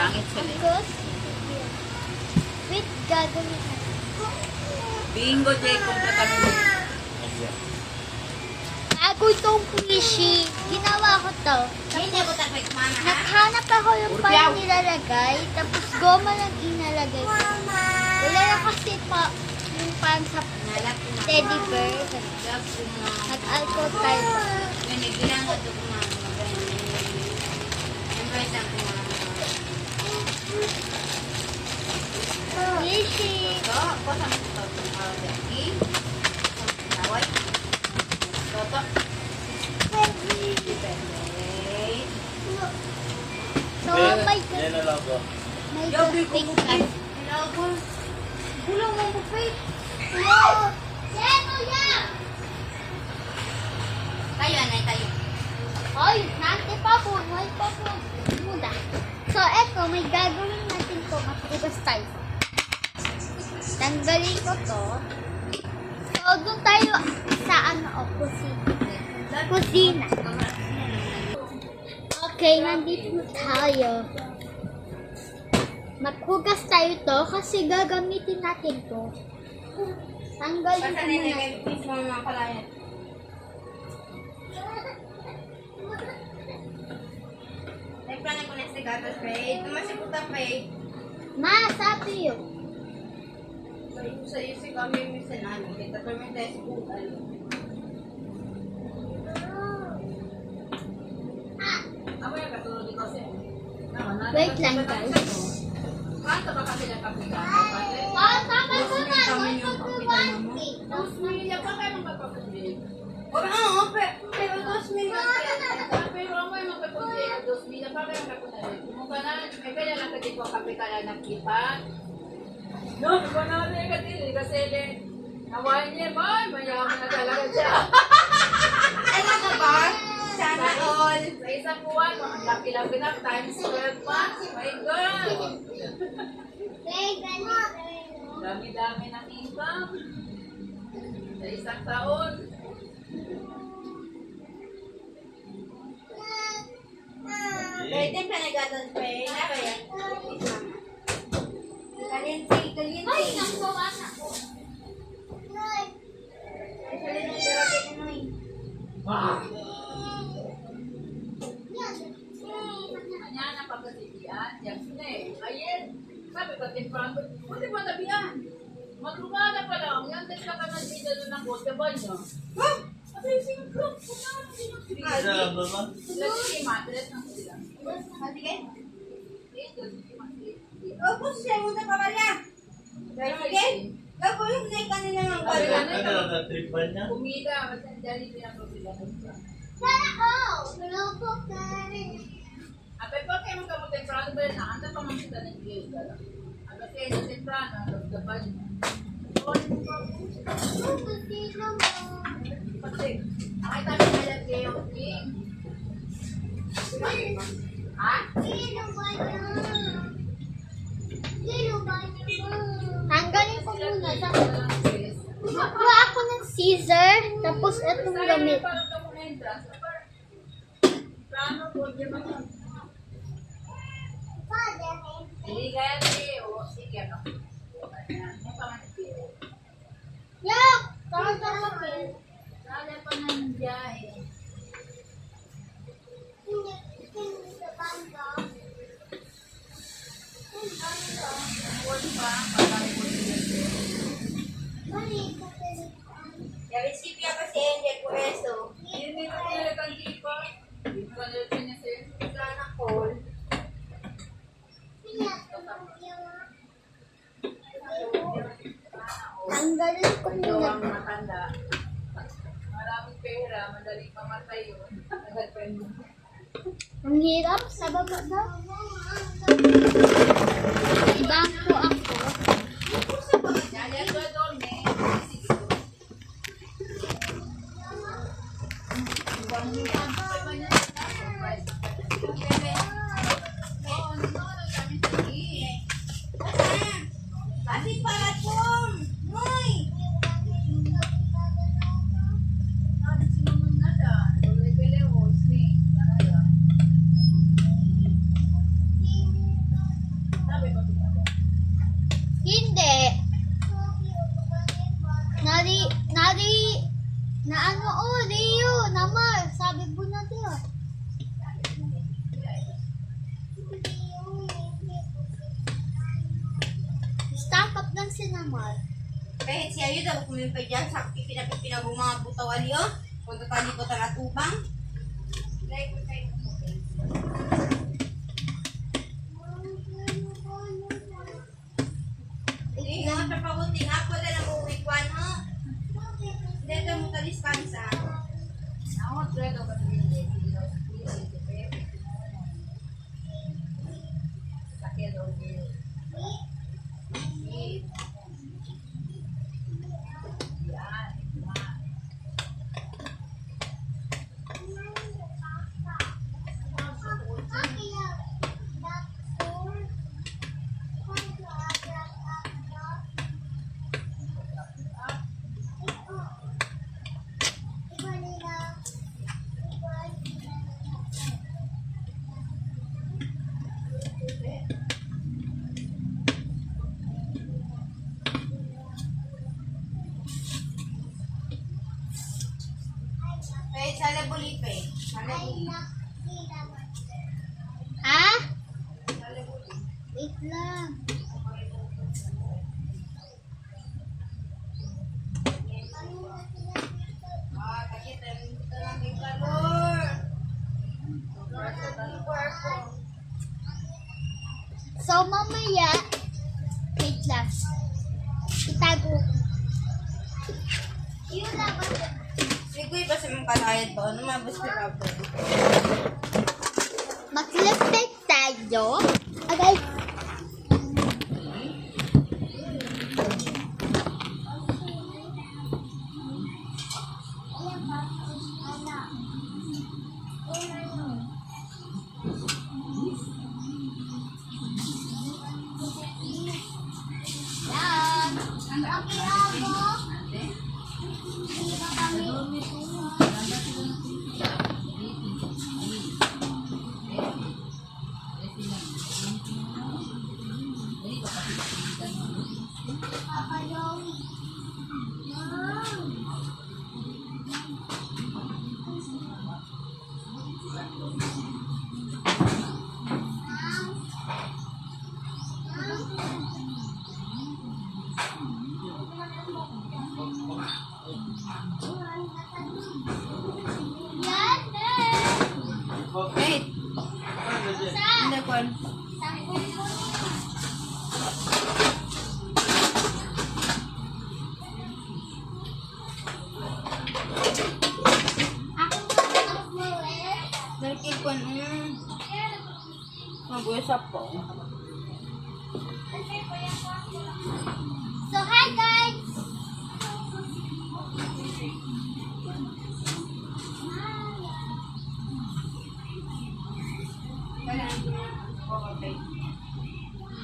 Pangit sila. Agos. Wait, gagawin natin. Bingo, Jacob na kami. Bago itong fishy, ginawa ko to. Hindi ko tapos, mama, ha? Naghanap ako yung parang nilalagay, tapos goma lang inalagay ko. Wala na kasi pa yung parang sa teddy bear. Nag-alcohol tayo. Ginigilang ka ito kumama. Embrace ang kumama. Fishy. Ito, kosa mo ito. Dagi. Naway. Toto. Depende. So, may Yan na lang ko. may pink ka. Gulang mo mo, Faith. Tayo, anay, tayo. Hoy, nante pa po. Hoy pa po. Muda. So, eto, may gagawin natin to. Matigas tayo. Tanggalin ko to. So, doon tayo sa kusina. Okay, nandito na tayo. Maghugas tayo to kasi gagamitin natin to. Tanggalin ko muna. Please, mama, kalayan. Nagplanan ko na sa gatas, Faith. Tumasipot ang Faith. Ma, sabi yun. Sa'yo si kami yung misanami. Kita kami tayo sa buhay. Ako yung katulad ko kasi. Wait lang, guys. Kanto ba kasi lang kapitan? Oh, tama ko na. Kami yung kapitan mo. Tapos million pa kayo magpapagpapagpapagpapag. Oo, pero 2 million. Pero ako yung magpapagpapagpapag. 2 million pa kayo magpapagpapag. Mukha na, may kaya lang kasi ko kapitan na nagkipan. No, mukha na kami katili kasi nawain niya ba? Mayaman na talaga siya. Ano ka ba? Sana all. Sa isang buwan, laki-laki na times 12 months. My God! Dami-dami ng income. Sa isang taon. Pwede pa nag-aton pa eh. Kaya. Kaliente. Ay, nakuha na ko. Mañana pagkasibihan, yan sila eh. Ayen, sabi ko, temprano, buti ba nabihan? Madrugada pa lang, yan din ka na dito ng bote ba niya? Ha? Sabi yung singklop, Isa lang ba ba? Lagi madres ng sila. Sige. Dito, sige. Opo, siya mo na pamilya. Sige. Gagawin na yung kanila ng pala. Ano lang na trip ba niya? Kumida, kasi dali pinapabila. Sana all. Grupo ka rin. Ape pa kayo magkamot temprano ba yun? Naanta pa mga sila ng iglesia. Ape kayo sa temprano, nagdaban niyo. Sino mo? Kasi, nakita mo na lang kayo, King. Ha? Sino ba yun? Sino ba yun? Tanggalin ko muna. Kuha ako ng scissor, tapos itong gamit. Plano po, di ba? Hindi kaya o sige, ano? May pamanagpil. Yak! Tawag ka natin. Lala pa nandiyan eh. Hindi sa banda. Huwag pa, patay ko sila. Mali ko pinipaan. Receive niya kasi Angel Pueso. Hindi ko nilagay ang pa. Hindi ko nilagay niya sa'yo. Sana call. Tanggalin ko Ito muna. ang matanda. Maraming pera, madaling mamatay yun. Nagpendo. Ang hirap sa baba daw. Bangko ako. Yaya ko doon eh. Kasi pala pong! Uy! sinamot. Kahit siya yun, dapat kumipay dyan sa pinapipinabong mga butaw ali, oh. Punta tali ko talatubang. Hindi nga sa pabuting ako na lang uwikwan, ho. Hindi ito mo taliskansa. Ako, tredo ka sa hindi. Sakit o hindi. Kahit sa labulipe. Ha? Wait lang. Kakita ito lang yung kalor. So, mamaya, wait lang. Itago ko. Yun lang ba? Sigoy ba sa mga kalayad ba? Ano mabos ko pa po? Mag-lipstick tayo. Agay. Yan. Okay, ako. Hindi ba kami? Yan, Wait. Hindi ko. Nakikip ko. Mag-usap po. So, hi guys!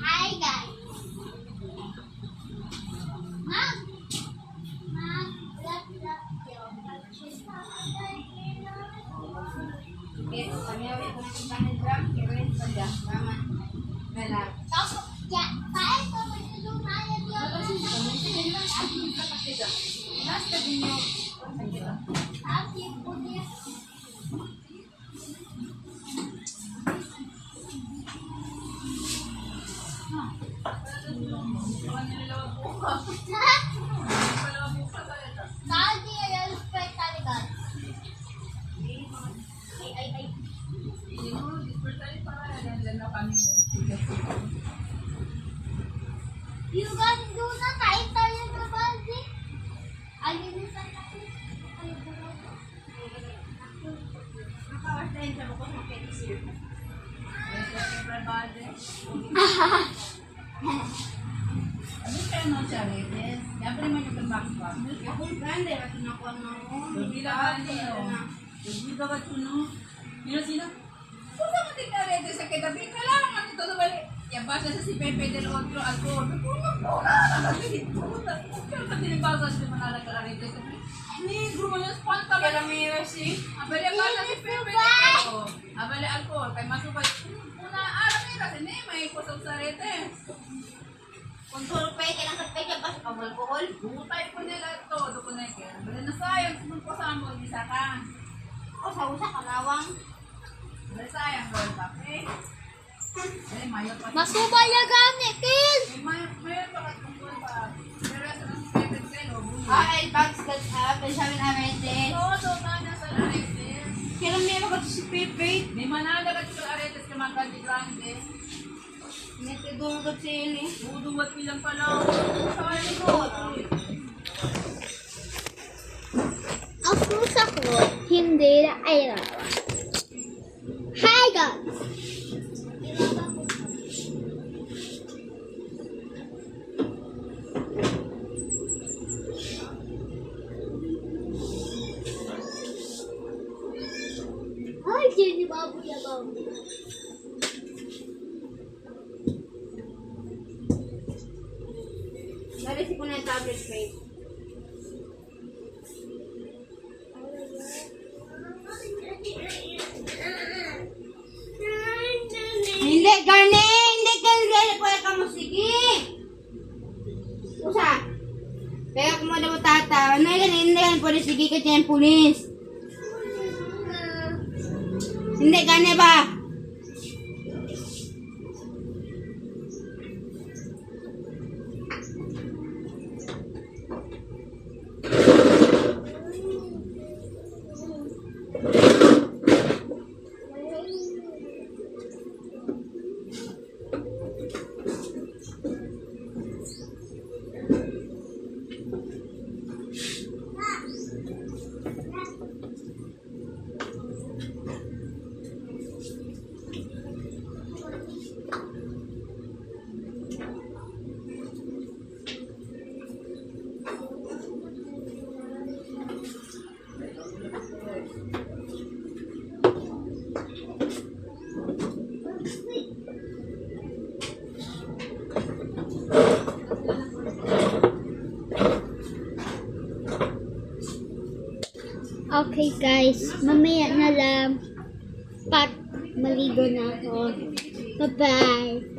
Hi guys! Mom! Mom, love you. Yes, kami ay ito na kita drum. Kaya sa drum. Mama. Mela. Tapos, ya, paano ko magtutulungan yun? Happy po niya. Saudi Arabia spread talaga. Ay. You guys do not tayo tayo na baldi. Ayun sa tayo. Nakawartayin sa bukos ng petisir. Ano kaya no, Charity? Dapat naman yung pag-backpack. Akong grande, ba't nakuha mo? Bila ka niyo. Bila ka tuno. Sino? Kung sa mga tingkarete sa kitabi, kailangan man ito na balik. Yan ba siya sa si Pepe del Otro Alcohol? Puno na dito. Kaya pati ni Bagas di manala ka arete sa negro mo yung spanta ba? Kaya may si... Abali ba na si Pepe del Otro? Abali alcohol. Kay masubay. Una, aramira. Hindi, may kusog sa arete. Kung tulog pa kailang katpay ka ba sa pag-alcohol? Butay ko nila ito. Doon na kaya. Bali na sayang. Sumunod ko sa mo. Isa ka. O sa usa, kalawang. Bali sayang. Roll back. Eh. Eh, mayo pa. Masubaya gani, Kin! Mayo pa ka tungkol pa. Ay, box that's up. Ay, sabi na aretes. Oo, so na sa aretes. Kaya may ako si Pepe. May manada ka sa aretes ka mga kanti grande. May tidugot siya yun eh. Buduwat bilang pala. Sorry ko. Ang pusa ko, hindi na ay rawa. Hi guys! Hi, Jenny Babu ya Babu. Narisi ko na yung tablet mate. Hindi, Garne! Hindi ka rin ko ka mo sige! Usa? Kaya kung mo na mo tata, ano yan, hindi yan pwede sige ka dyan pulis. Hindi, Garne ba? Okay guys, mamaya na lang. Maligo na ako. Bye-bye.